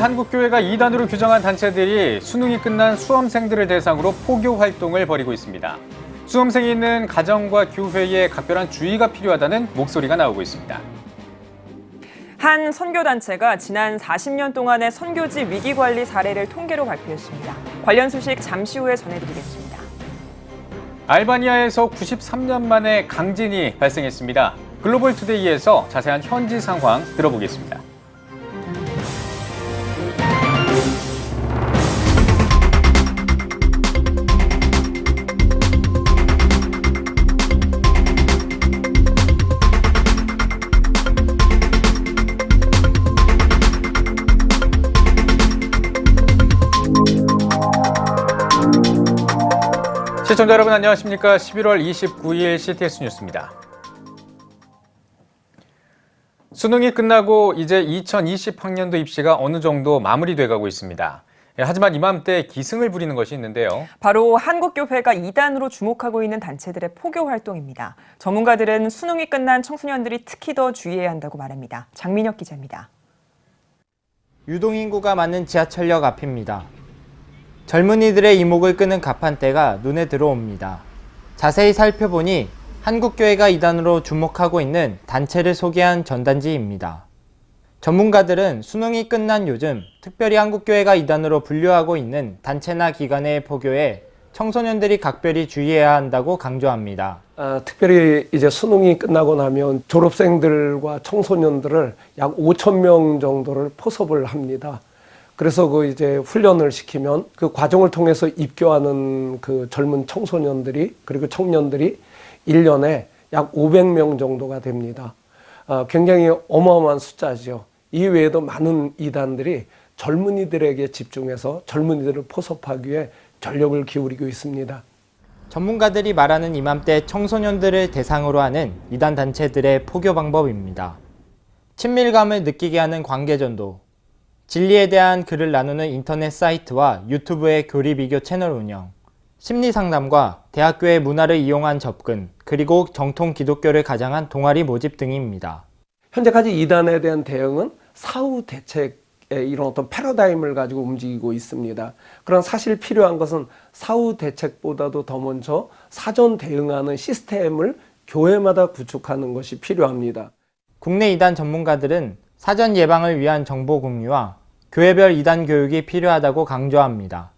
한국교회가 이단으로 규정한 단체들이 수능이 끝난 수험생들을 대상으로 포교 활동을 벌이고 있습니다. 수험생이 있는 가정과 교회에 각별한 주의가 필요하다는 목소리가 나오고 있습니다. 한 선교단체가 지난 40년 동안의 선교지 위기관리 사례를 통계로 발표했습니다. 관련 소식 잠시 후에 전해드리겠습니다. 알바니아에서 93년 만에 강진이 발생했습니다. 글로벌투데이에서 자세한 현지 상황 들어보겠습니다. 시청자 여러분 안녕하십니까? 11월 29일 CTS 뉴스입니다. 수능이 끝나고 이제 2020학년도 입시가 어느 정도 마무리돼가고 있습니다. 하지만 이맘때 기승을 부리는 것이 있는데요. 바로 한국교회가 이단으로 주목하고 있는 단체들의 포교 활동입니다. 전문가들은 수능이 끝난 청소년들이 특히 더 주의해야 한다고 말합니다. 장민혁 기자입니다. 유동인구가 많은 지하철역 앞입니다. 젊은이들의 이목을 끄는 가판대가 눈에 들어옵니다. 자세히 살펴보니 한국교회가 이단으로 주목하고 있는 단체를 소개한 전단지입니다. 전문가들은 수능이 끝난 요즘 특별히 한국교회가 이단으로 분류하고 있는 단체나 기관의 포교에 청소년들이 각별히 주의해야 한다고 강조합니다. 특별히 이제 수능이 끝나고 나면 졸업생들과 청소년들을 약 5,000명 정도를 포섭을 합니다. 그래서 그 이제 훈련을 시키면 그 과정을 통해서 입교하는 그 젊은 청소년들이 그리고 청년들이 1년에 약 500명 정도가 됩니다. 굉장히 어마어마한 숫자죠. 이 외에도 많은 이단들이 젊은이들에게 집중해서 젊은이들을 포섭하기 위해 전력을 기울이고 있습니다. 전문가들이 말하는 이맘때 청소년들을 대상으로 하는 이단 단체들의 포교 방법입니다. 친밀감을 느끼게 하는 관계전도, 진리에 대한 글을 나누는 인터넷 사이트와 유튜브의 교리비교 채널 운영, 심리상담과 대학교의 문화를 이용한 접근, 그리고 정통 기독교를 가장한 동아리 모집 등입니다. 현재까지 이단에 대한 대응은 사후 대책의 이런 어떤 패러다임을 가지고 움직이고 있습니다. 그런 사실 필요한 것은 사후 대책보다도 더 먼저 사전 대응하는 시스템을 교회마다 구축하는 것이 필요합니다. 국내 이단 전문가들은 사전 예방을 위한 정보 공유와 교회별 이단 교육이 필요하다고 강조합니다.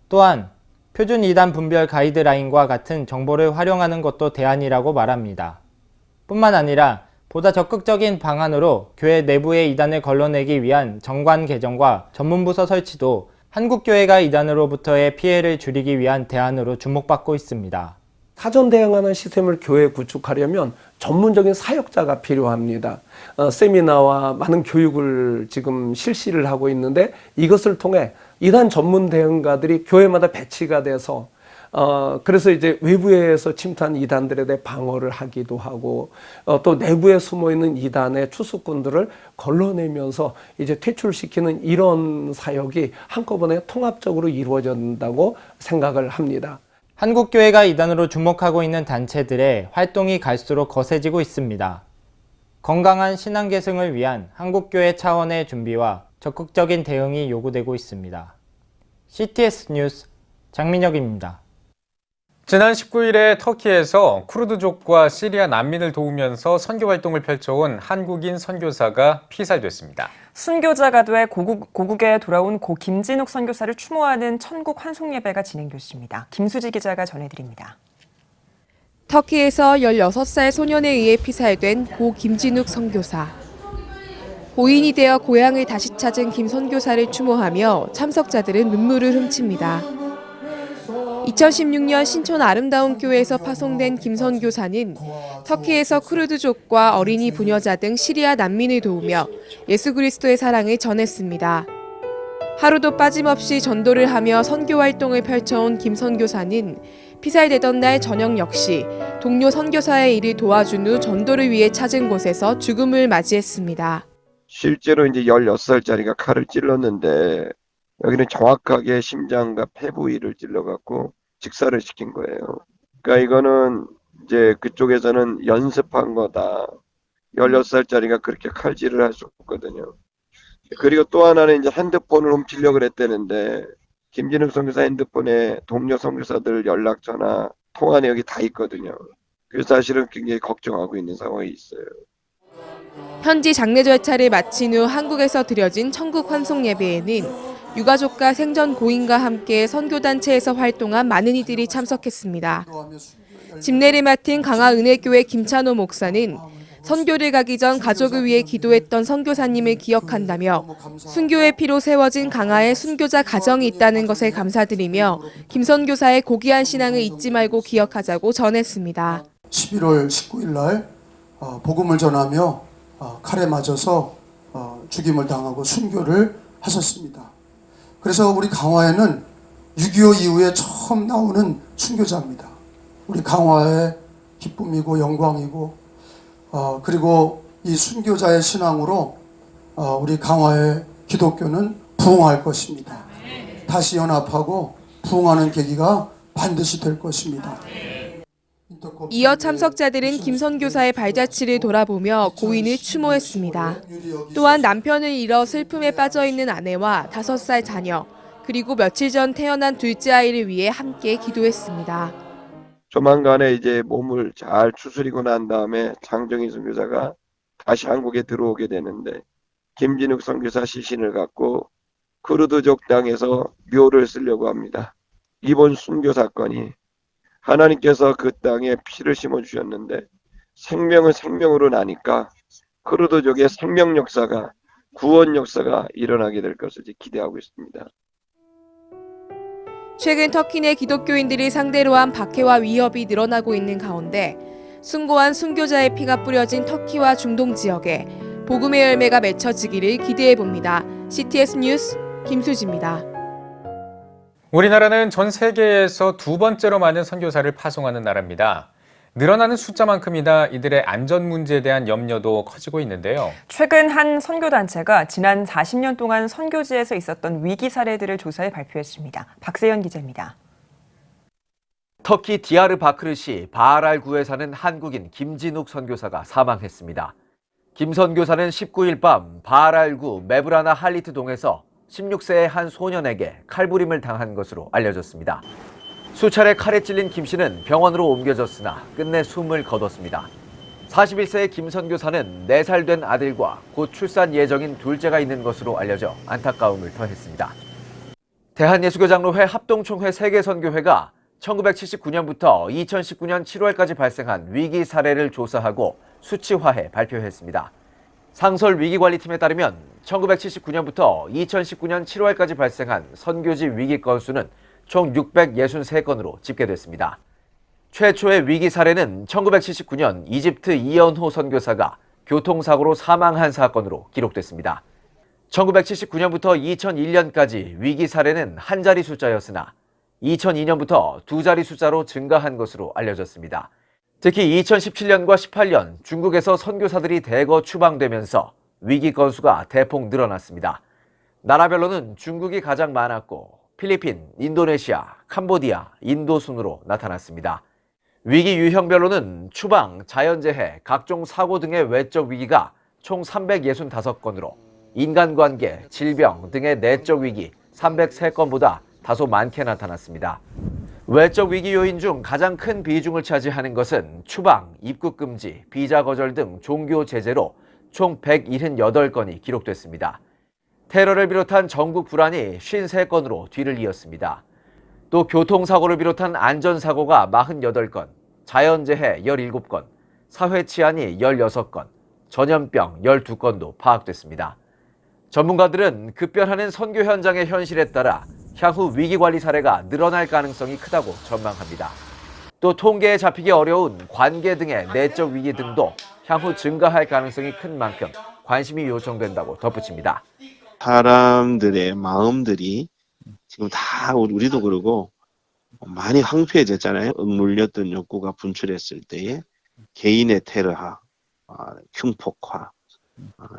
또한 표준 이단 분별 가이드라인과 같은 정보를 활용하는 것도 대안이라고 말합니다. 뿐만 아니라 보다 적극적인 방안으로 교회 내부의 이단을 걸러내기 위한 정관 개정과 전문부서 설치도 한국교회가 이단으로부터의 피해를 줄이기 위한 대안으로 주목받고 있습니다. 사전 대응하는 시스템을 교회에 구축하려면 전문적인 사역자가 필요합니다. 세미나와 많은 교육을 지금 실시를 하고 있는데 이것을 통해 이단 전문 대응가들이 교회마다 배치가 돼서 그래서 이제 외부에서 침투한 이단들에 대해 방어를 하기도 하고 또 내부에 숨어있는 이단의 추수꾼들을 걸러내면서 이제 퇴출시키는 이런 사역이 한꺼번에 통합적으로 이루어진다고 생각을 합니다. 한국교회가 이단으로 주목하고 있는 단체들의 활동이 갈수록 거세지고 있습니다. 건강한 신앙 계승을 위한 한국교회 차원의 준비와 적극적인 대응이 요구되고 있습니다. CTS 뉴스 장민혁입니다. 지난 19일에 터키에서 쿠르드족과 시리아 난민을 도우면서 선교 활동을 펼쳐온 한국인 선교사가 피살됐습니다. 순교자가 돼 고국에 돌아온 고 김진욱 선교사를 추모하는 천국 환송 예배가 진행됐습니다. 김수지 기자가 전해드립니다. 터키에서 16살 소년에 의해 피살된 고 김진욱 선교사. 고인이 되어 고향을 다시 찾은 김 선교사를 추모하며 참석자들은 눈물을 훔칩니다. 2016년 신촌 아름다운 교회에서 파송된 김 선교사는 터키에서 쿠르드족과 어린이 부녀자 등 시리아 난민을 도우며 예수 그리스도의 사랑을 전했습니다. 하루도 빠짐없이 전도를 하며 선교 활동을 펼쳐온 김 선교사는 피살되던 날 저녁 역시 동료 선교사의 일을 도와준 후 전도를 위해 찾은 곳에서 죽음을 맞이했습니다. 실제로 이제 16살짜리가 칼을 찔렀는데 여기는 정확하게 심장과 폐 부위를 찔러갖고 직사를 시킨 거예요. 그러니까 이거는 이제 그쪽에서는 연습한 거다. 16살짜리가 그렇게 칼질을 할 수 없거든요. 그리고 또 하나는 이제 핸드폰을 훔치려고 그랬다는데 김진욱 선교사 핸드폰에 동료 선교사들 연락처나 통화 내역이 다 있거든요. 그래서 사실은 굉장히 걱정하고 있는 상황이 있어요. 현지 장례 절차를 마친 후 한국에서 드려진 천국 환송 예배에는 유가족과 생전 고인과 함께 선교단체에서 활동한 많은 이들이 참석했습니다. 집례를 맡은 강화은혜교회 김찬호 목사는 선교를 가기 전 가족을 위해 기도했던 선교사님을 기억한다며 순교의 피로 세워진 강화에 순교자 가정이 있다는 것에 감사드리며 김 선교사의 고귀한 신앙을 잊지 말고 기억하자고 전했습니다. 11월 19일 날 복음을 전하며 칼에 맞아서 죽임을 당하고 순교를 하셨습니다. 그래서 우리 강화에는 6.25 이후에 처음 나오는 순교자입니다. 우리 강화의 기쁨이고 영광이고 그리고 이 순교자의 신앙으로 우리 강화의 기독교는 부흥할 것입니다. 다시 연합하고 부흥하는 계기가 반드시 될 것입니다. 이어 참석자들은 김 선교사의 발자취를 돌아보며 고인을 추모했습니다. 또한 남편을 잃어 슬픔에 빠져있는 아내와 5살 자녀, 그리고 며칠 전 태어난 둘째 아이를 위해 함께 기도했습니다. 조만간에 이제 몸을 잘 추스리고 난 다음에 장정희 선교사가 다시 한국에 들어오게 되는데 김진욱 선교사 시신을 갖고 쿠르드족 땅에서 묘를 쓰려고 합니다. 이번 순교 사건이 하나님께서 그 땅에 피를 심어주셨는데 생명은 생명으로 나니까 쿠르드족의 생명 역사가 구원 역사가 일어나게 될 것을 기대하고 있습니다. 최근 터키 내 기독교인들이 상대로 한 박해와 위협이 늘어나고 있는 가운데 숭고한 순교자의 피가 뿌려진 터키와 중동 지역에 복음의 열매가 맺혀지기를 기대해봅니다. CTS 뉴스 김수지입니다. 우리나라는 전 세계에서 2번째로 많은 선교사를 파송하는 나라입니다. 늘어나는 숫자만큼이나 이들의 안전 문제에 대한 염려도 커지고 있는데요. 최근 한 선교단체가 지난 40년 동안 선교지에서 있었던 위기 사례들을 조사해 발표했습니다. 박세연 기자입니다. 터키 디야르바크르시 바알알구에 사는 한국인 김진욱 선교사가 사망했습니다. 김 선교사는 19일 밤 바알알구 메브라나 할리트 동에서 16세의 한 소년에게 칼부림을 당한 것으로 알려졌습니다. 수차례 칼에 찔린 김 씨는 병원으로 옮겨졌으나 끝내 숨을 거뒀습니다. 41세의 김 선교사는 4살 된 아들과 곧 출산 예정인 둘째가 있는 것으로 알려져 안타까움을 더했습니다. 대한예수교장로회 합동총회 세계선교회가 1979년부터 2019년 7월까지 발생한 위기 사례를 조사하고 수치화해 발표했습니다. 상설 위기관리팀에 따르면 1979년부터 2019년 7월까지 발생한 선교지 위기 건수는 총 663건으로 집계됐습니다. 최초의 위기 사례는 1979년 이집트 이연호 선교사가 교통사고로 사망한 사건으로 기록됐습니다. 1979년부터 2001년까지 위기 사례는 한 자리 숫자였으나 2002년부터 2자리 숫자로 증가한 것으로 알려졌습니다. 특히 2017년과 18년 중국에서 선교사들이 대거 추방되면서 위기 건수가 대폭 늘어났습니다. 나라별로는 중국이 가장 많았고 필리핀, 인도네시아, 캄보디아, 인도 순으로 나타났습니다. 위기 유형별로는 추방, 자연재해, 각종 사고 등의 외적 위기가 총 365건으로 인간관계, 질병 등의 내적 위기 303건보다 다소 많게 나타났습니다. 외적 위기 요인 중 가장 큰 비중을 차지하는 것은 추방, 입국 금지, 비자 거절 등 종교 제재로 총 178건이 기록됐습니다. 테러를 비롯한 전국 불안이 53건으로 뒤를 이었습니다. 또 교통사고를 비롯한 안전사고가 48건, 자연재해 17건, 사회치안이 16건, 전염병 12건도 파악됐습니다. 전문가들은 급변하는 선교 현장의 현실에 따라 향후 위기관리 사례가 늘어날 가능성이 크다고 전망합니다. 또 통계에 잡히기 어려운 관계 등의 내적 위기 등도 향후 증가할 가능성이 큰 만큼 관심이 요청된다고 덧붙입니다. 사람들의 마음들이 지금 다 우리도 그러고 많이 황폐해졌잖아요. 억눌렸던 욕구가 분출했을 때에 개인의 테러화, 흉폭화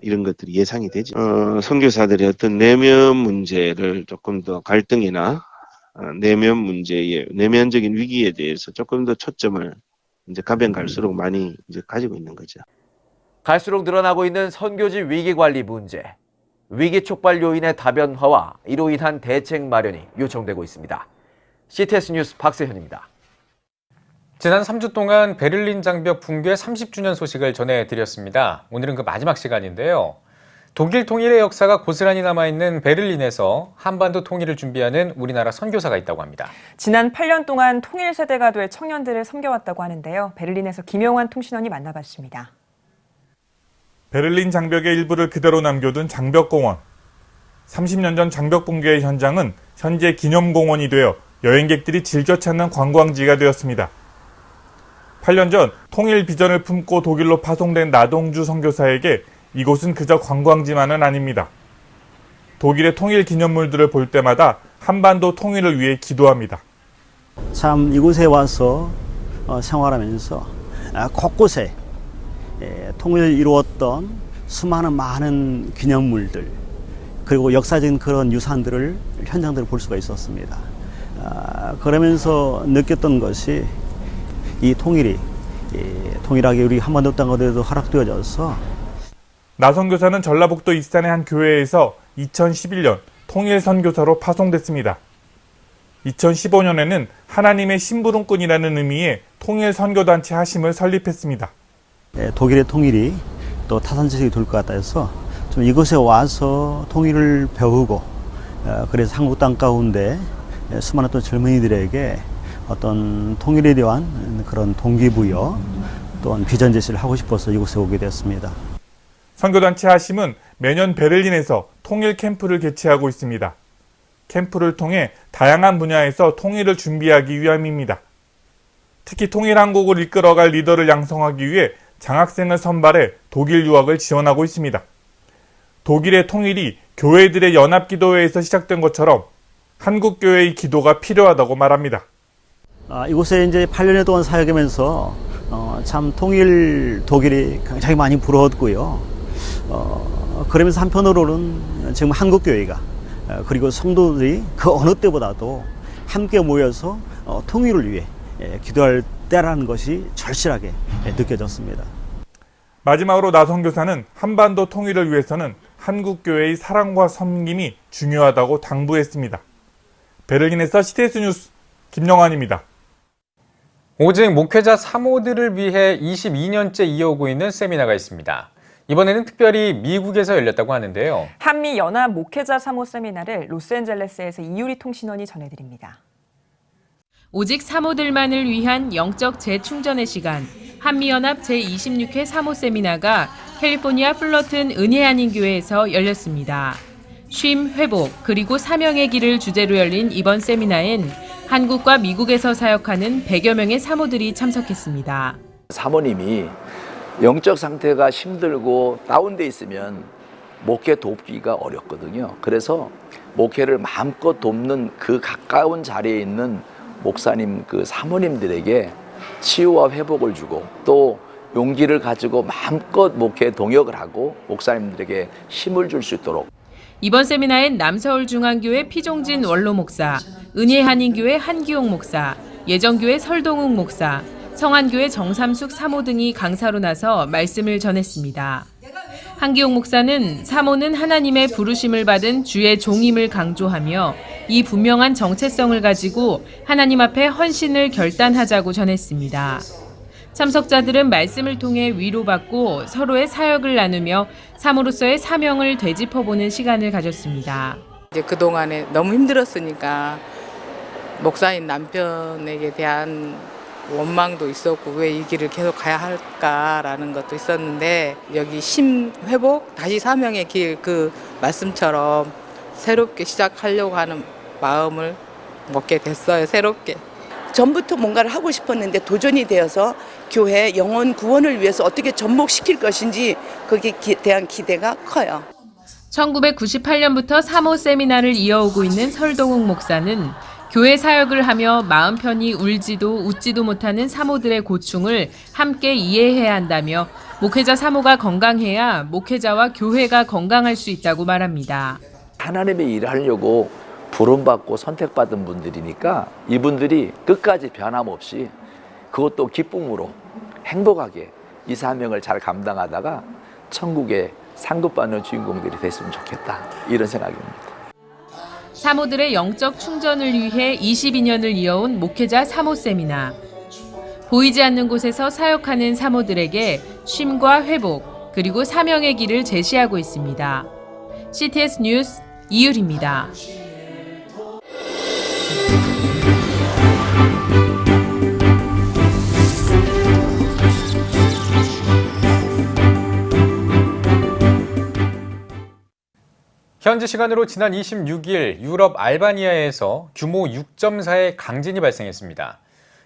이런 것들이 예상이 되죠. 선교사들의 어떤 내면 문제를 조금 더 갈등이나 내면 문제의 내면적인 위기에 대해서 조금 더 초점을 이제 가면 갈수록 많이 이제 가지고 있는 거죠. 갈수록 늘어나고 있는 선교지 위기 관리 문제. 위기 촉발 요인의 다변화와 이로 인한 대책 마련이 요청되고 있습니다. CTS 뉴스 박세현입니다. 지난 3주 동안 베를린 장벽 붕괴 30주년 소식을 전해드렸습니다. 오늘은 그 마지막 시간인데요. 독일 통일의 역사가 고스란히 남아있는 베를린에서 한반도 통일을 준비하는 우리나라 선교사가 있다고 합니다. 지난 8년 동안 통일 세대가 될 청년들을 섬겨왔다고 하는데요. 베를린에서 김영환 통신원이 만나봤습니다. 베를린 장벽의 일부를 그대로 남겨둔 장벽공원. 30년 전 장벽 붕괴의 현장은 현재 기념공원이 되어 여행객들이 즐겨 찾는 관광지가 되었습니다. 8년 전 통일 비전을 품고 독일로 파송된 나동주 선교사에게 이곳은 그저 관광지만은 아닙니다. 독일의 통일 기념물들을 볼 때마다 한반도 통일을 위해 기도합니다. 참 이곳에 와서 생활하면서 곳곳에 통일을 이루었던 수많은 많은 기념물들 그리고 역사적인 그런 유산들을 현장들을 볼 수가 있었습니다. 그러면서 느꼈던 것이 이 통일하게 우리 한반도 땅에도 허락되어져서 나 선교사는 전라북도 익산의 한 교회에서 2011년 통일 선교사로 파송됐습니다. 2015년에는 하나님의 심부름꾼이라는 의미의 통일 선교단체 하심을 설립했습니다. 독일의 통일이 또 타산지식이 될 것 같다 해서 좀 이곳에 와서 통일을 배우고 그래서 한국 땅 가운데 수많은 또 젊은이들에게 어떤 통일에 대한 그런 동기부여 또한 비전 제시를 하고 싶어서 이곳에 오게 되었습니다. 선교단체 하심은 매년 베를린에서 통일 캠프를 개최하고 있습니다. 캠프를 통해 다양한 분야에서 통일을 준비하기 위함입니다. 특히 통일 한국을 이끌어갈 리더를 양성하기 위해 장학생을 선발해 독일 유학을 지원하고 있습니다. 독일의 통일이 교회들의 연합기도회에서 시작된 것처럼 한국교회의 기도가 필요하다고 말합니다. 이곳에 이제 8년 동안 사역하면서 참 통일 독일이 굉장히 많이 부러웠고요. 그러면서 한편으로는 지금 한국교회가 그리고 성도들이 그 어느 때보다도 함께 모여서 통일을 위해 기도할 때라는 것이 절실하게 느껴졌습니다. 마지막으로 나 선교사는 한반도 통일을 위해서는 한국교회의 사랑과 섬김이 중요하다고 당부했습니다. 베를린에서 CTS 뉴스 김영환입니다. 오직 목회자 사모들을 위해 22년째 이어오고 있는 세미나가 있습니다. 이번에는 특별히 미국에서 열렸다고 하는데요. 한미연합 목회자 사모 세미나를 로스앤젤레스에서 이유리 통신원이 전해드립니다. 오직 사모들만을 위한 영적 재충전의 시간, 한미연합 제26회 사모 세미나가 캘리포니아 플러튼 은혜한인교회에서 열렸습니다. 쉼, 회복, 그리고 사명의 길을 주제로 열린 이번 세미나엔 한국과 미국에서 사역하는 100여 명의 사모들이 참석했습니다. 사모님이 영적 상태가 힘들고 다운돼 있으면 목회 돕기가 어렵거든요. 그래서 목회를 마음껏 돕는 그 가까운 자리에 있는 목사님, 그 사모님들에게 치유와 회복을 주고 또 용기를 가지고 마음껏 목회에 동역을 하고 목사님들에게 힘을 줄 수 있도록. 이번 세미나엔 남서울중앙교회 피종진 원로 목사, 은혜한인교회 한기용 목사, 예정교회 설동욱 목사, 성안교회 정삼숙 사모 등이 강사로 나서 말씀을 전했습니다. 한기용 목사는 사모는 하나님의 부르심을 받은 주의 종임을 강조하며 이 분명한 정체성을 가지고 하나님 앞에 헌신을 결단하자고 전했습니다. 참석자들은 말씀을 통해 위로받고 서로의 사역을 나누며 사모로서의 사명을 되짚어보는 시간을 가졌습니다. 이제 그동안에 너무 힘들었으니까 목사인 남편에게 대한 원망도 있었고 왜 이 길을 계속 가야 할까라는 것도 있었는데 여기 회복, 다시 사명의 길 그 말씀처럼 새롭게 시작하려고 하는 마음을 먹게 됐어요. 새롭게. 전부터 뭔가를 하고 싶었는데 도전이 되어서 교회 영혼 구원을 위해서 어떻게 접목시킬 것인지 거기에 대한 기대가 커요. 1998년부터 사모 세미나를 이어오고 있는 설동욱 목사는 교회 사역을 하며 마음 편히 울지도 웃지도 못하는 사모들의 고충을 함께 이해해야 한다며 목회자 사모가 건강해야 목회자와 교회가 건강할 수 있다고 말합니다. 하나님의 일을 하려고 부름받고 선택받은 분들이니까 이분들이 끝까지 변함없이 그것도 기쁨으로 행복하게 이 사명을 잘 감당하다가 천국에 상급받는 주인공들이 됐으면 좋겠다. 이런 생각입니다. 사모들의 영적 충전을 위해 22년을 이어온 목회자 사모 세미나. 보이지 않는 곳에서 사역하는 사모들에게 쉼과 회복, 그리고 사명의 길을 제시하고 있습니다. CTS 뉴스 이유리입니다. 현지 시간으로 지난 26일 유럽 알바니아에서 규모 6.4의 강진이 발생했습니다.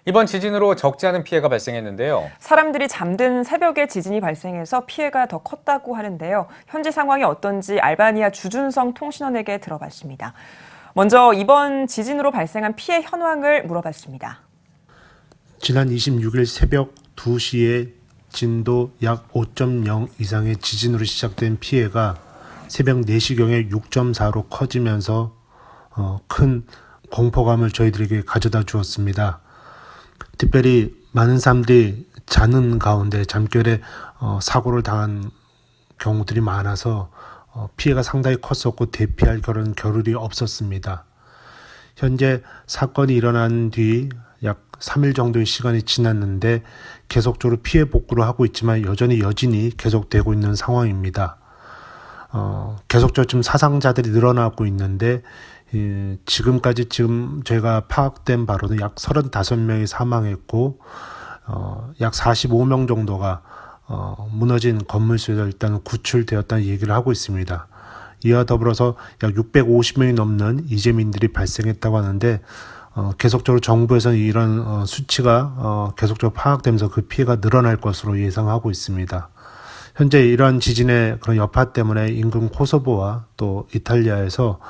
이번 지진으로 적지 않은 피해가 발생했는데요. 사람들이 잠든 새벽에 지진이 발생해서 피해가 더 컸다고 하는데요. 현지 상황이 어떤지 알바니아 주준성 통신원에게 들어봤습니다. 먼저 이번 지진으로 발생한 피해 현황을 물어봤습니다. 지난 26일 새벽 2시에 진도 약 5.0 이상의 지진으로 시작된 피해가 새벽 4시경에 6.4로 커지면서 큰 공포감을 저희들에게 가져다 주었습니다. 특별히 많은 사람들이 자는 가운데 잠결에 사고를 당한 경우들이 많아서 피해가 상당히 컸었고 대피할 그런 겨를이 없었습니다. 현재 사건이 일어난 뒤 약 3일 정도의 시간이 지났는데 계속적으로 피해 복구를 하고 있지만 여전히 계속되고 있는 상황입니다. 계속적으로 지금 사상자들이 늘어나고 있는데 지금까지 저희가 파악된 바로는 약 35명이 사망했고 약 45명 정도가 무너진 건물 속에서 일단 구출되었다는 얘기를 하고 있습니다. 이와 더불어서 약 650명이 넘는 이재민들이 발생했다고 하는데 계속적으로 정부에서는 이런 수치가 계속적으로 파악되면서 그 피해가 늘어날 것으로 예상하고 있습니다. 현재 이러한 지진의 그런 여파 때문에 인근 코소보와 또 이탈리아에서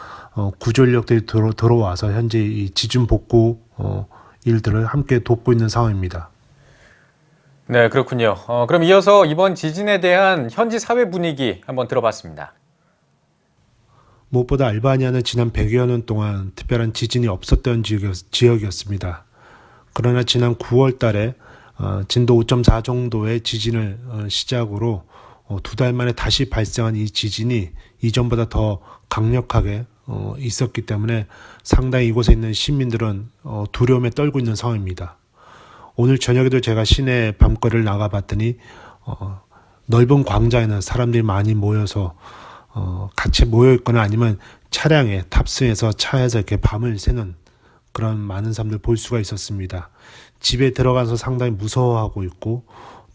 구조 인력들이 들어와서 현재 이 지진 복구 일들을 함께 돕고 있는 상황입니다. 네, 그렇군요. 그럼 이어서 이번 지진에 대한 현지 사회 분위기 한번 들어봤습니다. 무엇보다 알바니아는 지난 100여 년 동안 특별한 지진이 없었던 지역이었습니다. 그러나 지난 9월 달에 진도 5.4 정도의 지진을 시작으로 2달 만에 다시 발생한 이 지진이 이전보다 더 강력하게 있었기 때문에 상당히 이곳에 있는 시민들은 두려움에 떨고 있는 상황입니다. 오늘 저녁에도 제가 시내 밤거리를 나가봤더니 넓은 광장에는 사람들이 많이 모여서 같이 모여있거나 아니면 차량에 탑승해서 차에서 이렇게 밤을 새는 그런 많은 사람들 볼 수가 있었습니다. 집에 들어가서 상당히 무서워하고 있고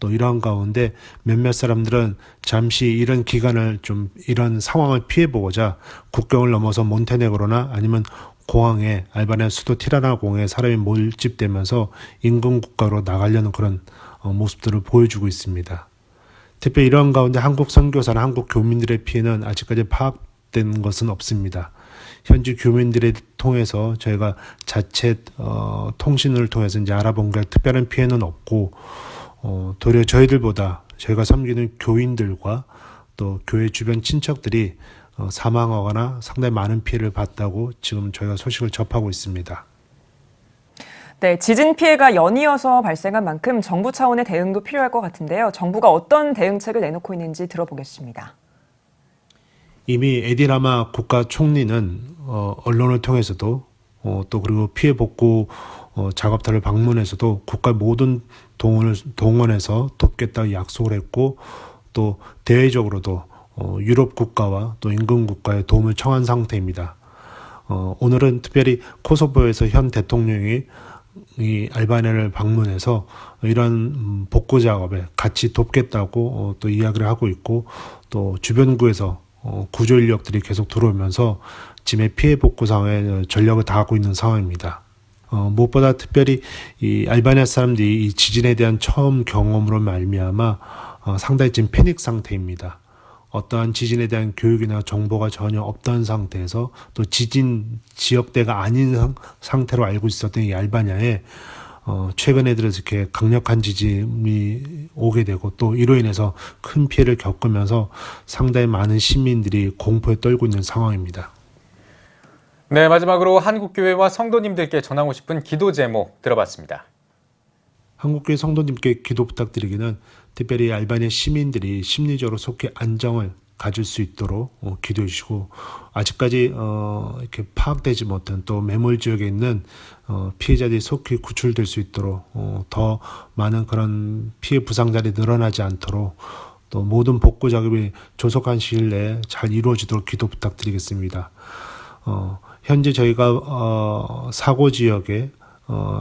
또 이러한 가운데 몇몇 사람들은 잠시 이런 기간을 좀 이런 상황을 피해보고자 국경을 넘어서 몬테네그로나 아니면 공항에 알바니아 수도 티라나 공항에 사람이 몰집되면서 인근 국가로 나가려는 그런 모습들을 보여주고 있습니다. 특히 이러한 가운데 한국 선교사나 한국 교민들의 피해는 아직까지 파악된 것은 없습니다. 현지 교민들을 통해서 저희가 자체 통신을 통해서 이제 알아본 게 특별한 피해는 없고 도리어 저희들보다 저희가 섬기는 교인들과 또 교회 주변 친척들이 사망하거나 상당히 많은 피해를 봤다고 지금 저희가 소식을 접하고 있습니다. 네, 지진 피해가 연이어서 발생한 만큼 정부 차원의 대응도 필요할 것 같은데요. 정부가 어떤 대응책을 내놓고 있는지 들어보겠습니다. 이미 에디라마 국가 총리는 언론을 통해서도 또 그리고 피해 복구 작업터를 방문해서도 국가 모든 동원을 동원해서 돕겠다고 약속을 했고 또 대외적으로도 유럽 국가와 또 인근 국가의 도움을 청한 상태입니다. 오늘은 특별히 코소보에서 현 대통령이 이 알바니아를 방문해서 이런 복구 작업에 같이 돕겠다고 또 이야기를 하고 있고 또 주변구에서 구조 인력들이 계속 들어오면서 지금 피해 복구 상황에 전력을 다하고 있는 상황입니다. 무엇보다 특별히 이 알바니아 사람들이 이 지진에 대한 처음 경험으로 말미암아 상당히 지금 패닉 상태입니다. 어떠한 지진에 대한 교육이나 정보가 전혀 없던 상태에서 또 지진 지역대가 아닌 상태로 알고 있었던 이 알바니아에 최근에 들어서 이렇게 강력한 지진이 오게 되고 또 이로 인해서 큰 피해를 겪으면서 상당히 많은 시민들이 공포에 떨고 있는 상황입니다. 네, 마지막으로 한국교회와 성도님들께 전하고 싶은 기도 제목 들어봤습니다. 한국교회 성도님께 기도 부탁드리기는 특별히 알바니아 시민들이 심리적으로 속히 안정을 가질 수 있도록 기도해 주시고, 아직까지 이렇게 파악되지 못한 또 매몰 지역에 있는 피해자들이 속히 구출될 수 있도록 더 많은 그런 피해 부상자들이 늘어나지 않도록 또 모든 복구 작업이 조속한 시일 내에 잘 이루어지도록 기도 부탁드리겠습니다. 현재 저희가 사고 지역에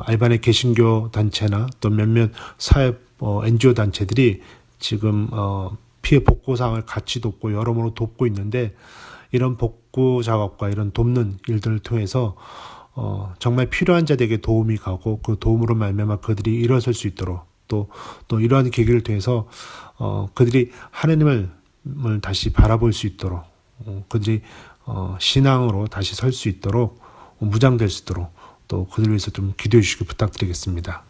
알바네 개신교 단체나 또 몇몇 사회 NGO 단체들이 지금 피해 복구 사항을 같이 돕고 여러모로 돕고 있는데, 이런 복구 작업과 이런 돕는 일들을 통해서 정말 필요한 자들에게 도움이 가고 그 도움으로 말미암아 그들이 일어설 수 있도록 또 이러한 계기를 통해서 그들이 하나님을 다시 바라볼 수 있도록 그들이 신앙으로 다시 설 수 있도록 무장될 수 있도록 또 그들 위해서 좀 기도해 주시기 부탁드리겠습니다.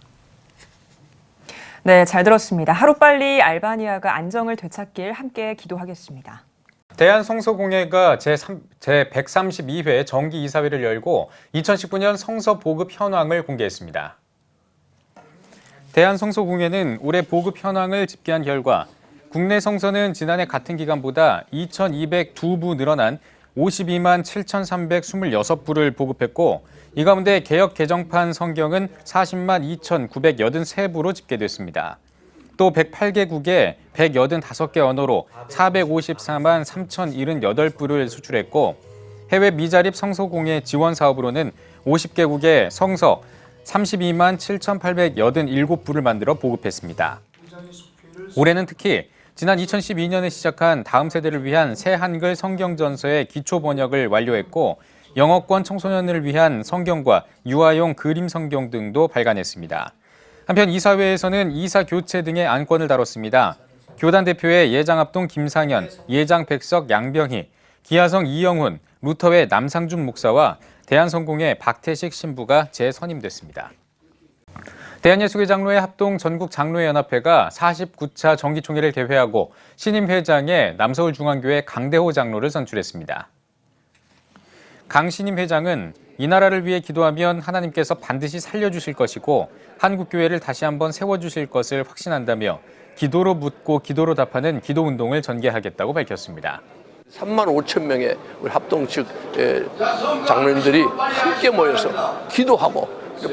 네, 잘 들었습니다. 하루빨리 알바니아가 안정을 되찾길 함께 기도하겠습니다. 대한성서공회가 제132회 정기이사회를 열고 2019년 성서 보급 현황을 공개했습니다. 대한성서공회는 올해 보급 현황을 집계한 결과 국내 성서는 지난해 같은 기간보다 2,202부 늘어난 52만 7,326부를 보급했고, 이 가운데 개역 개정판 성경은 40만 2,983부로 집계됐습니다. 또 108개국에 185개 언어로 454만 3,078부를 수출했고, 해외 미자립 성서공회 지원 사업으로는 50개국에 성서 32만 7,887부를 만들어 보급했습니다. 올해는 특히 지난 2012년에 시작한 다음 세대를 위한 새 한글 성경 전서의 기초 번역을 완료했고, 영어권 청소년을 위한 성경과 유아용 그림 성경 등도 발간했습니다. 한편 이사회에서는 이사 교체 등의 안건을 다뤘습니다. 교단 대표의 예장합동 김상현, 예장 백석 양병희, 기아성 이영훈, 루터회 남상준 목사와 대한성공회 박태식 신부가 재선임됐습니다. 대한예수교 장로회 합동 전국장로회연합회가 49차 정기총회를 개회하고 신임 회장에 남서울중앙교회 강대호 장로를 선출했습니다. 강 신임 회장은 이 나라를 위해 기도하면 하나님께서 반드시 살려주실 것이고 한국교회를 다시 한번 세워주실 것을 확신한다며 기도로 묻고 기도로 답하는 기도운동을 전개하겠다고 밝혔습니다. 3만 5천 명의 우리 합동 측 장로님들이 함께 모여서 기도하고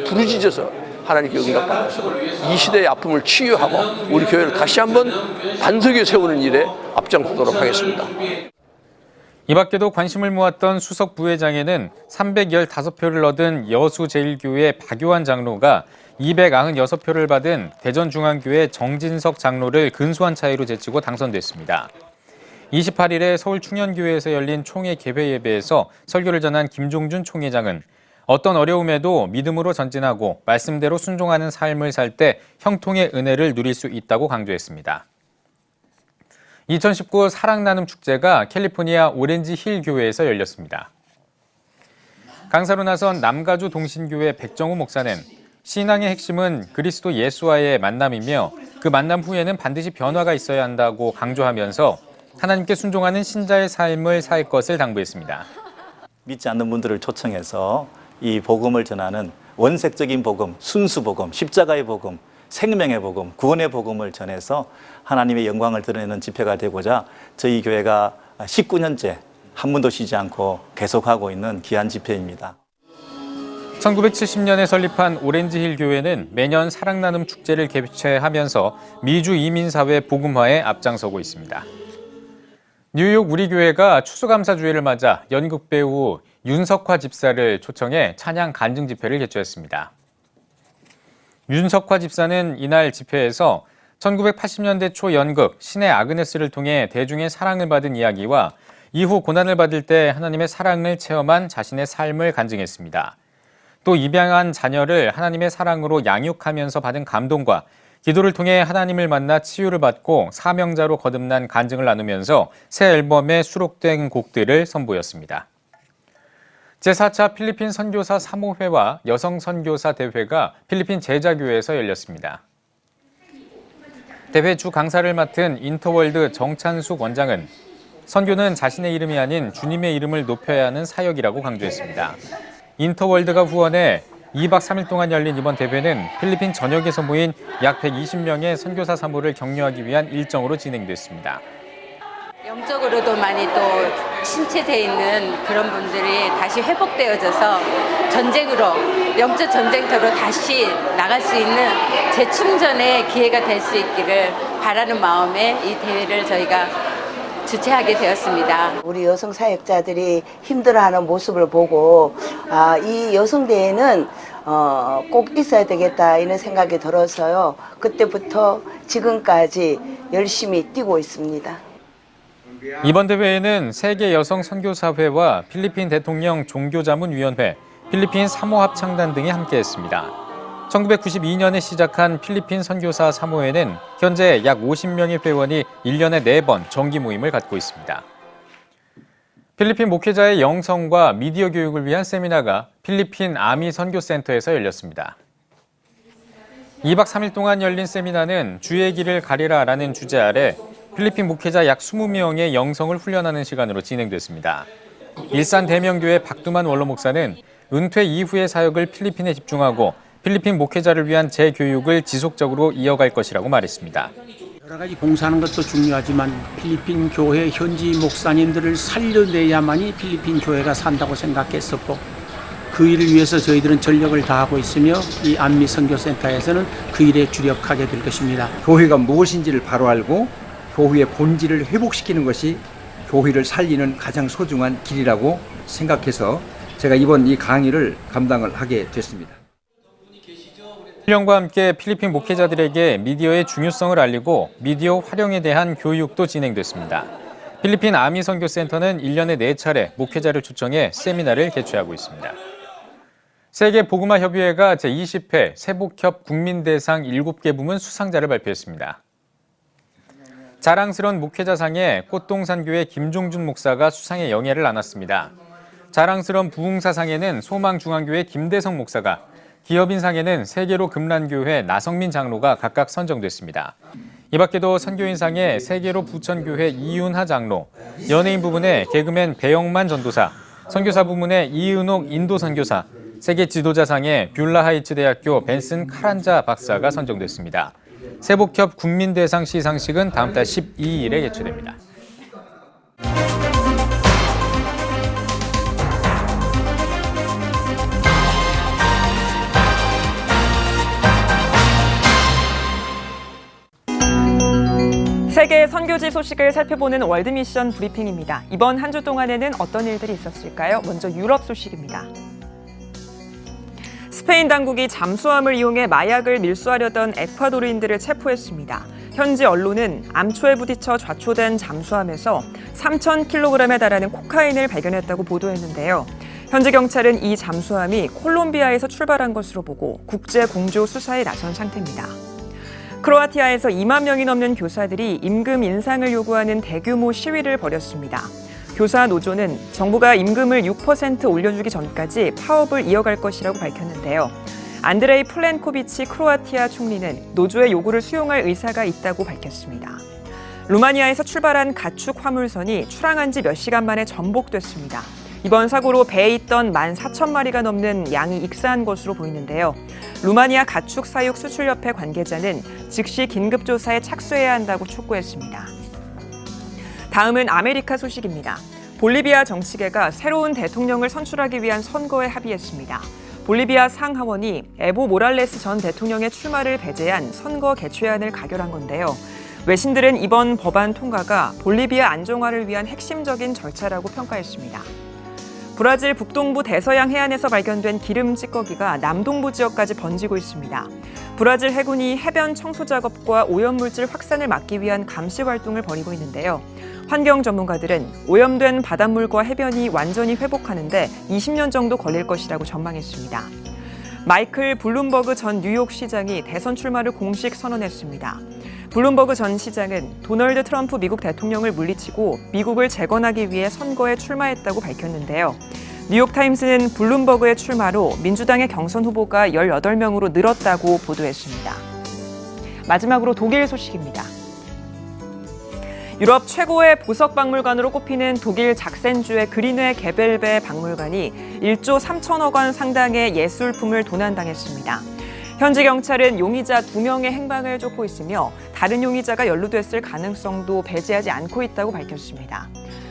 부르짖어서 하나님께 응답받아서 이 시대의 아픔을 치유하고 우리 교회를 다시 한번 반석에 세우는 일에 앞장서도록 하겠습니다. 이 밖에도 관심을 모았던 수석 부회장에는 315표를 얻은 여수제일교회 박요한 장로가 296표를 받은 대전중앙교회 정진석 장로를 근소한 차이로 제치고 당선됐습니다. 28일에 서울충현교회에서 열린 총회 개회 예배에서 설교를 전한 김종준 총회장은 어떤 어려움에도 믿음으로 전진하고 말씀대로 순종하는 삶을 살 때 형통의 은혜를 누릴 수 있다고 강조했습니다. 2019 사랑나눔 축제가 캘리포니아 오렌지 힐 교회에서 열렸습니다. 강사로 나선 남가주 동신교회 백정우 목사는 신앙의 핵심은 그리스도 예수와의 만남이며 그 만남 후에는 반드시 변화가 있어야 한다고 강조하면서 하나님께 순종하는 신자의 삶을 살 것을 당부했습니다. 믿지 않는 분들을 초청해서 이 복음을 전하는 원색적인 복음, 순수 복음, 십자가의 복음, 생명의 복음, 구원의 복음을 전해서 하나님의 영광을 드러내는 집회가 되고자 저희 교회가 19년째 한 번도 쉬지 않고 계속하고 있는 귀한 집회입니다. 1970년에 설립한 오렌지힐 교회는 매년 사랑나눔 축제를 개최하면서 미주 이민사회 복음화에 앞장서고 있습니다. 뉴욕 우리교회가 추수감사주일을 맞아 연극배우 윤석화 집사를 초청해 찬양 간증 집회를 개최했습니다. 윤석화 집사는 이날 집회에서 1980년대 초 연극 신의 아그네스를 통해 대중의 사랑을 받은 이야기와 이후 고난을 받을 때 하나님의 사랑을 체험한 자신의 삶을 간증했습니다. 또 입양한 자녀를 하나님의 사랑으로 양육하면서 받은 감동과 기도를 통해 하나님을 만나 치유를 받고 사명자로 거듭난 간증을 나누면서 새 앨범에 수록된 곡들을 선보였습니다. 제4차 필리핀 선교사 3호회와 여성 선교사 대회가 필리핀 제자교회에서 열렸습니다. 대회 주 강사를 맡은 인터월드 정찬숙 원장은 선교는 자신의 이름이 아닌 주님의 이름을 높여야 하는 사역이라고 강조했습니다. 인터월드가 후원해 2박 3일 동안 열린 이번 대회는 필리핀 전역에서 모인 약 120명의 선교사 사모를 격려하기 위한 일정으로 진행됐습니다. 영적으로도 많이 또 침체돼 있는 그런 분들이 다시 회복되어져서 전쟁으로, 영적 전쟁터로 다시 나갈 수 있는 재충전의 기회가 될 수 있기를 바라는 마음에 이 대회를 저희가 주최하게 되었습니다. 우리 여성 사역자들이 힘들어하는 모습을 보고 이 여성대회는 꼭 있어야 되겠다 이런 생각이 들어서요. 그때부터 지금까지 열심히 뛰고 있습니다. 이번 대회에는 세계 여성 선교사회와 필리핀 대통령 종교자문위원회, 필리핀 사모합창단 등이 함께했습니다. 1992년에 시작한 필리핀 선교사 사모회는 현재 약 50명의 회원이 1년에 4번 정기 모임을 갖고 있습니다. 필리핀 목회자의 영성과 미디어 교육을 위한 세미나가 필리핀 아미 선교센터에서 열렸습니다. 2박 3일 동안 열린 세미나는 주의 길을 가리라라는 주제 아래 필리핀 목회자 약 20명의 영성을 훈련하는 시간으로 진행됐습니다. 일산 대명교회 박두만 원로 목사는 은퇴 이후의 사역을 필리핀에 집중하고 필리핀 목회자를 위한 재교육을 지속적으로 이어갈 것이라고 말했습니다. 여러 가지 봉사하는 것도 중요하지만 필리핀 교회 현지 목사님들을 살려내야만이 필리핀 교회가 산다고 생각했었고 그 일을 위해서 저희들은 전력을 다하고 있으며 이 안미 선교센터에서는 그 일에 주력하게 될 것입니다. 교회가 무엇인지를 바로 알고 교회의 본질을 회복시키는 것이 교회를 살리는 가장 소중한 길이라고 생각해서 제가 이번 이 강의를 감당을 하게 됐습니다. 훈련과 함께 필리핀 목회자들에게 미디어의 중요성을 알리고 미디어 활용에 대한 교육도 진행됐습니다. 필리핀 아미 선교센터는 1년에 4차례 목회자를 초청해 세미나를 개최하고 있습니다. 세계 복음화 협의회가 제20회 세복협 국민대상 7개 부문 수상자를 발표했습니다. 자랑스러운 목회자상에 꽃동산교회 김종준 목사가 수상의 영예를 안았습니다. 자랑스러운 부흥사상에는 소망중앙교회 김대성 목사가, 기업인상에는 세계로 금란교회 나성민 장로가 각각 선정됐습니다. 이 밖에도 선교인상에 세계로 부천교회 이윤하 장로, 연예인 부분에 개그맨 배영만 전도사, 선교사 부문에 이은옥 인도 선교사, 세계 지도자상에 뷰라 하이츠 대학교 벤슨 카란자 박사가 선정됐습니다. 세복협 국민대상 시상식은 다음 달 12일에 개최됩니다. 세계 선교지 소식을 살펴보는 월드미션 브리핑입니다. 이번 한 주 동안에는 어떤 일들이 있었을까요? 먼저 유럽 소식입니다. 스페인 당국이 잠수함을 이용해 마약을 밀수하려던 에콰도르인들을 체포했습니다. 현지 언론은 암초에 부딪혀 좌초된 잠수함에서 3,000kg에 달하는 코카인을 발견했다고 보도했는데요. 현지 경찰은 이 잠수함이 콜롬비아에서 출발한 것으로 보고 국제 공조 수사에 나선 상태입니다. 크로아티아에서 2만 명이 넘는 교사들이 임금 인상을 요구하는 대규모 시위를 벌였습니다. 교사 노조는 정부가 임금을 6% 올려주기 전까지 파업을 이어갈 것이라고 밝혔는데요. 안드레이 플렌코비치 크로아티아 총리는 노조의 요구를 수용할 의사가 있다고 밝혔습니다. 루마니아에서 출발한 가축 화물선이 출항한 지 몇 시간 만에 전복됐습니다. 이번 사고로 배에 있던 14,000마리가 넘는 양이 익사한 것으로 보이는데요. 루마니아 가축사육 수출협회 관계자는 즉시 긴급조사에 착수해야 한다고 촉구했습니다. 다음은 아메리카 소식입니다. 볼리비아 정치계가 새로운 대통령을 선출하기 위한 선거에 합의했습니다. 볼리비아 상하원이 에보 모랄레스 전 대통령의 출마를 배제한 선거 개최안을 가결한 건데요. 외신들은 이번 법안 통과가 볼리비아 안정화를 위한 핵심적인 절차라고 평가했습니다. 브라질 북동부 대서양 해안에서 발견된 기름 찌꺼기가 남동부 지역까지 번지고 있습니다. 브라질 해군이 해변 청소 작업과 오염물질 확산을 막기 위한 감시 활동을 벌이고 있는데요. 환경 전문가들은 오염된 바닷물과 해변이 완전히 회복하는데 20년 정도 걸릴 것이라고 전망했습니다. 마이클 블룸버그 전 뉴욕 시장이 대선 출마를 공식 선언했습니다. 블룸버그 전 시장은 도널드 트럼프 미국 대통령을 물리치고 미국을 재건하기 위해 선거에 출마했다고 밝혔는데요. 뉴욕타임스는 블룸버그의 출마로 민주당의 경선 후보가 18명으로 늘었다고 보도했습니다. 마지막으로 독일 소식입니다. 유럽 최고의 보석 박물관으로 꼽히는 독일 작센주의 그리네 게벨베 박물관이 1조 3천억 원 상당의 예술품을 도난당했습니다. 현지 경찰은 용의자 2명의 행방을 쫓고 있으며 다른 용의자가 연루됐을 가능성도 배제하지 않고 있다고 밝혔습니다.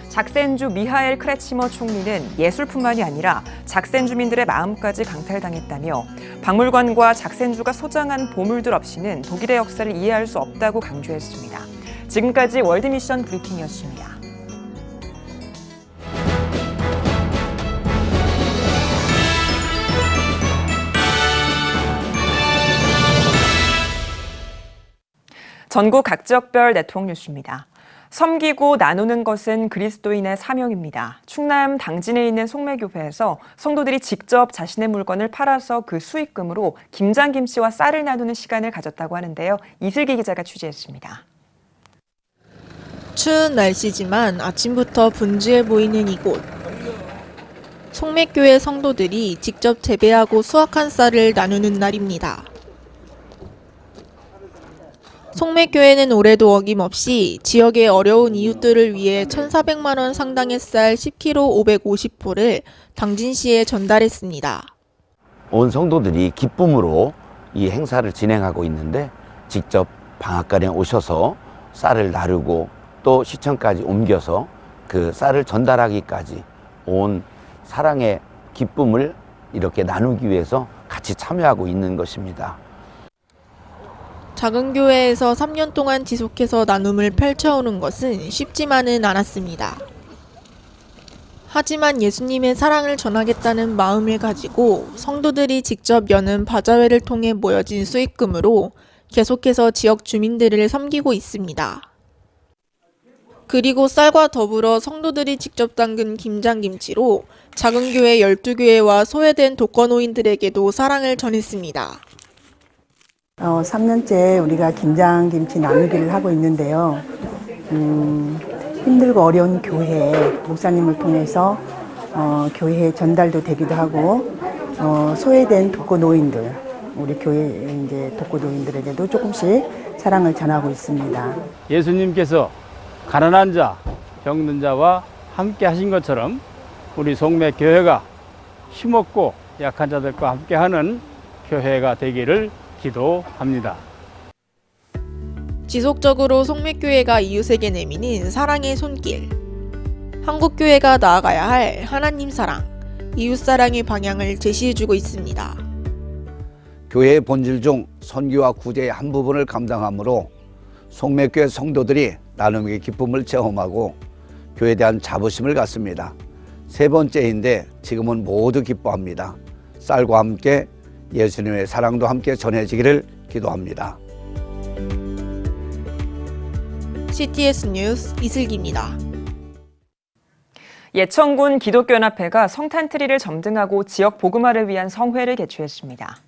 작센주 미하엘 크레치머 총리는 예술뿐만이 아니라 작센 주민들의 마음까지 강탈당했다며 박물관과 작센주가 소장한 보물들 없이는 독일의 역사를 이해할 수 없다고 강조했습니다. 지금까지 월드미션 브리핑이었습니다. 전국 각지역별 네트워크 뉴스입니다. 섬기고 나누는 것은 그리스도인의 사명입니다. 충남 당진에 있는 송매교회에서 성도들이 직접 자신의 물건을 팔아서 그 수익금으로 김장김치와 쌀을 나누는 시간을 가졌다고 하는데요. 이슬기 기자가 취재했습니다. 추운 날씨지만 아침부터 분주해 보이는 이곳. 송매교회 성도들이 직접 재배하고 수확한 쌀을 나누는 날입니다. 송매교회는 올해도 어김없이 지역의 어려운 이웃들을 위해 1,400만 원 상당의 쌀 10kg 550포를 당진시에 전달했습니다. 온 성도들이 기쁨으로 이 행사를 진행하고 있는데 직접 방앗간에 오셔서 쌀을 나르고 또 시청까지 옮겨서 그 쌀을 전달하기까지 온 사랑의 기쁨을 이렇게 나누기 위해서 같이 참여하고 있는 것입니다. 작은 교회에서 3년 동안 지속해서 나눔을 펼쳐오는 것은 쉽지만은 않았습니다. 하지만 예수님의 사랑을 전하겠다는 마음을 가지고 성도들이 직접 여는 바자회를 통해 모여진 수익금으로 계속해서 지역 주민들을 섬기고 있습니다. 그리고 쌀과 더불어 성도들이 직접 담근 김장김치로 작은 교회 12교회와 소외된 독거노인들에게도 사랑을 전했습니다. 3년째 우리가 김장김치 나누기를 하고 있는데요. 힘들고 어려운 교회, 목사님을 통해서 교회에 전달도 되기도 하고 소외된 독거노인들, 우리 교회 이제 독거노인들에게도 조금씩 사랑을 전하고 있습니다. 예수님께서 가난한 자, 병든 자와 함께 하신 것처럼 우리 송매교회가 힘없고 약한 자들과 함께하는 교회가 되기를 기도합니다. 지속적으로 송매교회가 이웃에게 내미는 사랑의 손길. 한국교회가 나아가야 할 하나님 사랑, 이웃 사랑의 방향을 제시해주고 있습니다. 교회의 본질 중 선교와 구제의 한 부분을 감당하므로 송매교회 성도들이 나눔의 기쁨을 체험하고 교회에 대한 자부심을 갖습니다. 세 번째인데 지금은 모두 기뻐합니다. 쌀과 함께 예수님의 사랑도 함께 전해지기를 기도합니다. CTS 뉴스 이슬기입니다. 예천군 기독교연합회가 성탄트리를 점등하고 지역 복음화를 위한 성회를 개최했습니다.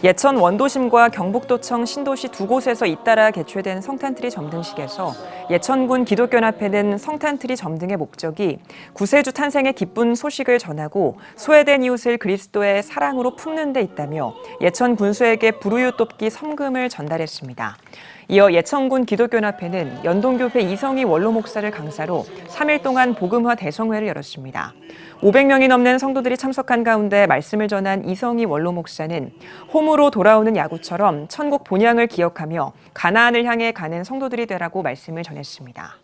예천 원도심과 경북도청 신도시 두 곳에서 잇따라 개최된 성탄트리 점등식에서 예천군 기독교연합회는 성탄트리 점등의 목적이 구세주 탄생의 기쁜 소식을 전하고 소외된 이웃을 그리스도의 사랑으로 품는 데 있다며 예천 군수에게 불우유 돕기 섬금을 전달했습니다. 이어 예천군 기독교연합회는 연동교회 이성희 원로 목사를 강사로 3일 동안 복음화 대성회를 열었습니다. 500명이 넘는 성도들이 참석한 가운데 말씀을 전한 이성희 원로 목사는 홈으로 돌아오는 야구처럼 천국 본향을 기억하며 가나안을 향해 가는 성도들이 되라고 말씀을 전했습니다.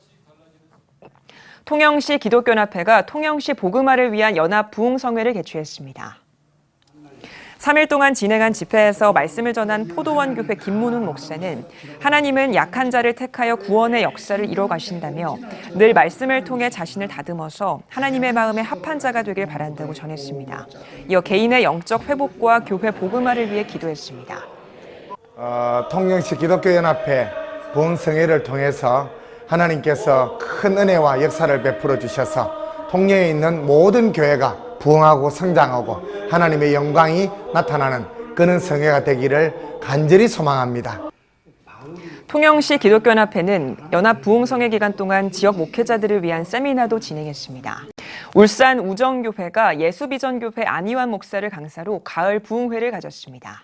통영시 기독교연합회가 통영시 복음화를 위한 연합 부흥성회를 개최했습니다. 3일 동안 진행한 집회에서 말씀을 전한 포도원교회 김문훈 목사는 하나님은 약한 자를 택하여 구원의 역사를 이뤄 가신다며 늘 말씀을 통해 자신을 다듬어서 하나님의 마음에 합한 자가 되길 바란다고 전했습니다. 이어 개인의 영적 회복과 교회 복음화를 위해 기도했습니다. 통영시 기독교연합회 부흥성회를 통해서 하나님께서 큰 은혜와 역사를 베풀어 주셔서 통영에 있는 모든 교회가 부흥하고 성장하고 하나님의 영광이 나타나는 그런 성회가 되기를 간절히 소망합니다. 통영시 기독교연합회는 연합 부흥성회 기간 동안 지역 목회자들을 위한 세미나도 진행했습니다. 울산 우정교회가 예수비전교회 안희환 목사를 강사로 가을 부흥회를 가졌습니다.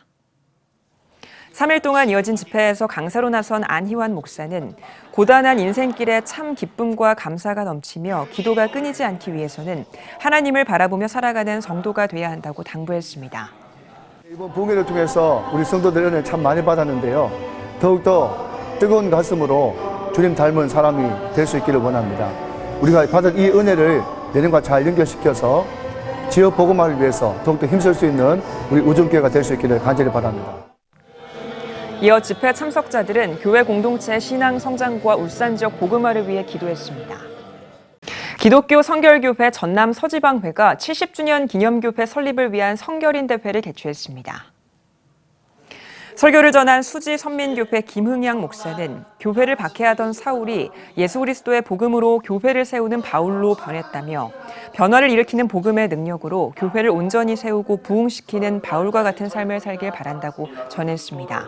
3일 동안 이어진 집회에서 강사로 나선 안희환 목사는 고단한 인생길에 참 기쁨과 감사가 넘치며 기도가 끊이지 않기 위해서는 하나님을 바라보며 살아가는 성도가 돼야 한다고 당부했습니다. 이번 봉회를 통해서 우리 성도들 은혜 참 많이 받았는데요. 더욱더 뜨거운 가슴으로 주님 닮은 사람이 될 수 있기를 원합니다. 우리가 받은 이 은혜를 내년과 잘 연결시켜서 지역 복음화를 위해서 더욱더 힘쓸 수 있는 우리 우정교회가 될 수 있기를 간절히 바랍니다. 이어 집회 참석자들은 교회 공동체의 신앙 성장과 울산 지역 복음화를 위해 기도했습니다. 기독교 성결교회 전남 서지방회가 70주년 기념교회 설립을 위한 성결인 대회를 개최했습니다. 설교를 전한 수지 선민교회 김흥양 목사는 교회를 박해하던 사울이 예수 그리스도의 복음으로 교회를 세우는 바울로 변했다며 변화를 일으키는 복음의 능력으로 교회를 온전히 세우고 부흥시키는 바울과 같은 삶을 살길 바란다고 전했습니다.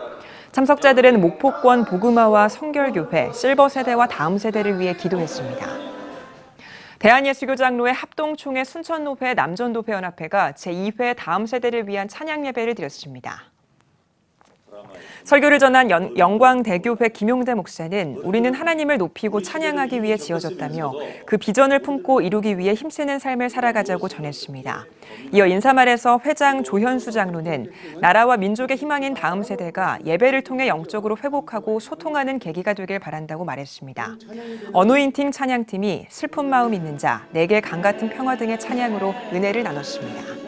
참석자들은 목포권 복음화와 성결교회, 실버 세대와 다음 세대를 위해 기도했습니다. 대한예수교장로회 합동총회 순천노회 남전도회연합회가 제2회 다음 세대를 위한 찬양 예배를 드렸습니다. 설교를 전한 영광대교회 김용대 목사는 우리는 하나님을 높이고 찬양하기 위해 지어졌다며 그 비전을 품고 이루기 위해 힘쓰는 삶을 살아가자고 전했습니다. 이어 인사말에서 회장 조현수 장로는 나라와 민족의 희망인 다음 세대가 예배를 통해 영적으로 회복하고 소통하는 계기가 되길 바란다고 말했습니다. 어노인팅 찬양팀이 슬픈 마음 있는 자, 내게 강 같은 평화 등의 찬양으로 은혜를 나눴습니다.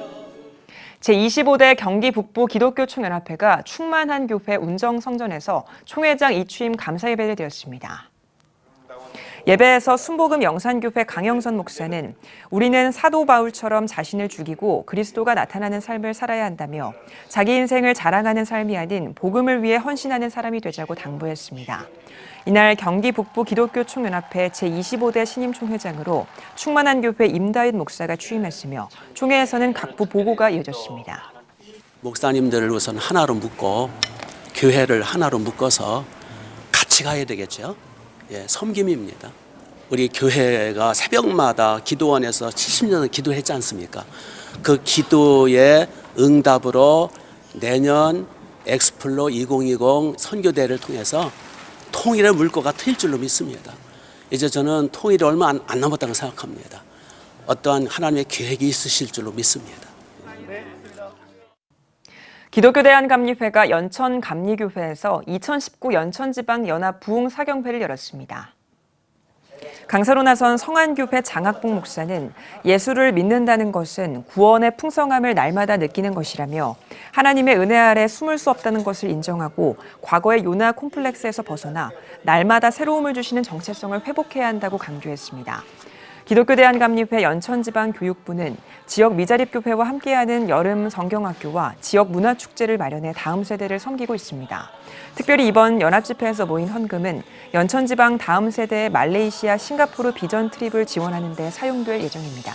제25대 경기 북부 기독교 총연합회가 충만한 교회 운정성전에서 총회장 이취임 감사 예배를 드렸습니다. 예배에서 순복음 영산교회 강영선 목사는 우리는 사도 바울처럼 자신을 죽이고 그리스도가 나타나는 삶을 살아야 한다며 자기 인생을 자랑하는 삶이 아닌 복음을 위해 헌신하는 사람이 되자고 당부했습니다. 이날 경기 북부 기독교 총연합회 제25대 신임 총회장으로 충만한 교회 임다윗 목사가 취임했으며 총회에서는 각부 보고가 이어졌습니다. 목사님들을 우선 하나로 묶고 교회를 하나로 묶어서 같이 가야 되겠죠. 섬김입니다. 우리 교회가 새벽마다 기도원에서 70년을 기도했지 않습니까? 그 기도의 응답으로 내년 엑스플로 2020 선교대회를 통해서 통일의 물꼬가 트일 줄로 믿습니다. 이제 저는 통일이 얼마 안 남았다고 생각합니다. 어떠한 하나님의 계획이 있으실 줄로 믿습니다. 기독교 대한감리회가 연천감리교회에서 2019 연천지방연합 부흥사경회를 열었습니다. 강사로 나선 성안교회 장학봉 목사는 예수를 믿는다는 것은 구원의 풍성함을 날마다 느끼는 것이라며 하나님의 은혜 아래 숨을 수 없다는 것을 인정하고 과거의 요나 콤플렉스에서 벗어나 날마다 새로움을 주시는 정체성을 회복해야 한다고 강조했습니다. 기독교 대한감리회 연천지방교육부는 지역 미자립교회와 함께하는 여름 성경학교와 지역 문화축제를 마련해 다음 세대를 섬기고 있습니다. 특별히 이번 연합집회에서 모인 헌금은 연천지방 다음 세대의 말레이시아, 싱가포르 비전 트립을 지원하는 데 사용될 예정입니다.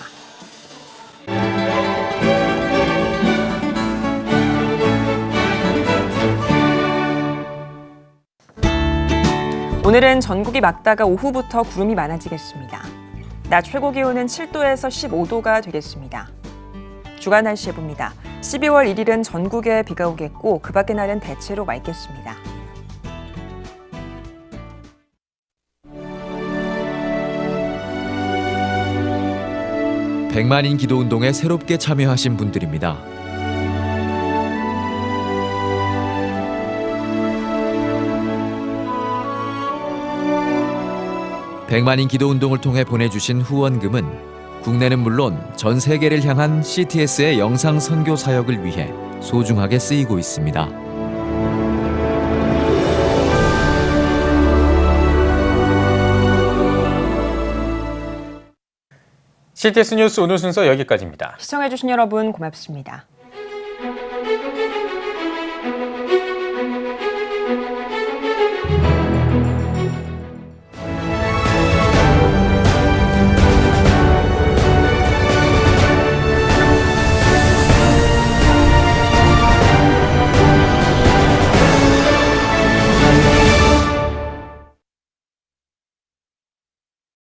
오늘은 전국이 맑다가 오후부터 구름이 많아지겠습니다. 낮 최고 기온은 7도에서 15도가 되겠습니다. 주간 날씨 해봅니다. 12월 1일은 전국에 비가 오겠고 그 밖의 날은 대체로 맑겠습니다. 백만인 기도운동에 새롭게 참여하신 분들입니다. 백만인 기도운동을 통해 보내주신 후원금은 국내는 물론 전 세계를 향한 CTS의 영상 선교 사역을 위해 소중하게 쓰이고 있습니다. CTS 뉴스 오늘 순서 여기까지입니다. 시청해주신 여러분 고맙습니다.